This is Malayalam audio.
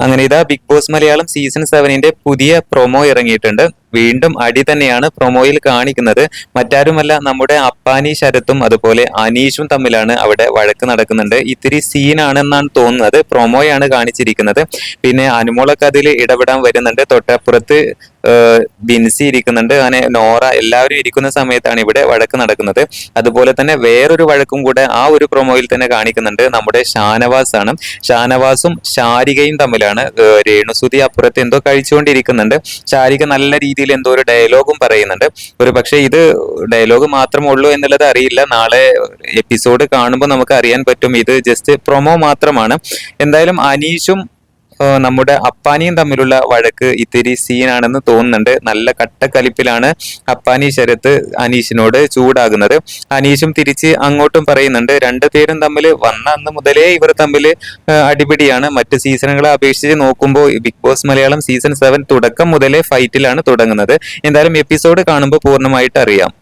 അങ്ങനെ ഇതാ ബിഗ് ബോസ് മലയാളം സീസൺ 7ന്റെ പുതിയ പ്രൊമോ ഇറങ്ങിയിട്ടുണ്ട്. വീണ്ടും അടി തന്നെയാണ് പ്രൊമോയിൽ കാണിക്കുന്നത്. മറ്റാരുമല്ല, നമ്മുടെ അപ്പാനി ശരത്തും അതുപോലെ അനീഷും തമ്മിലാണ് അവിടെ വഴക്ക് നടക്കുന്നുണ്ട്. ഇത്തിരി സീനാണെന്നാണ് തോന്നുന്നത്. പ്രൊമോയാണ് കാണിച്ചിരിക്കുന്നത്. പിന്നെ അനുമോളൊക്കെ അതിൽ ഇടപെടാൻ വരുന്നുണ്ട്. തൊട്ടപ്പുറത്ത് ബിൻസി ഇരിക്കുന്നുണ്ട്. അങ്ങനെ നോറ, എല്ലാവരും ഇരിക്കുന്ന സമയത്താണ് ഇവിടെ വഴക്ക് നടക്കുന്നത്. അതുപോലെ തന്നെ വേറൊരു വഴക്കും കൂടെ ആ ഒരു പ്രൊമോയിൽ തന്നെ കാണിക്കുന്നുണ്ട്. നമ്മുടെ ഷാനവാസ് ആണ്. ഷാനവാസും ശാരികയും തമ്മിലാണ്. രേണുസുതി അപ്പുറത്ത് എന്തോ കഴിച്ചുകൊണ്ടിരിക്കുന്നുണ്ട്. ശാരിക നല്ല രീതിയിൽ എന്തോ ഒരു ഡയലോഗും പറയുന്നുണ്ട്. ഒരു പക്ഷേ ഇത് ഡയലോഗ് മാത്രമേ ഉള്ളൂ എന്നുള്ളത് അറിയില്ല. നാളെ എപ്പിസോഡ് കാണുമ്പോൾ നമുക്ക് അറിയാൻ പറ്റും. ഇത് ജസ്റ്റ് പ്രൊമോ മാത്രമാണ്. എന്തായാലും അനീഷും നമ്മുടെ അപ്പാനിയും തമ്മിലുള്ള വഴക്ക് ഇത്തിരി സീനാണെന്ന് തോന്നുന്നുണ്ട്. നല്ല കട്ടക്കലിപ്പിലാണ് അപ്പാനി ശരത്ത് അനീഷിനോട് ചൂടാകുന്നത്. അനീഷും തിരിച്ച് അങ്ങോട്ടും പറയുന്നുണ്ട്. രണ്ടുപേരും തമ്മിൽ വന്ന അന്ന് മുതലേ ഇവർ തമ്മിൽ അടിപിടിയാണ്. മറ്റ് സീസണുകളെ അപേക്ഷിച്ച് നോക്കുമ്പോൾ ബിഗ് ബോസ് മലയാളം സീസൺ 7 തുടക്കം മുതലേ ഫൈറ്റിലാണ് തുടങ്ങുന്നത്. എന്തായാലും എപ്പിസോഡ് കാണുമ്പോൾ പൂർണ്ണമായിട്ട് അറിയാം.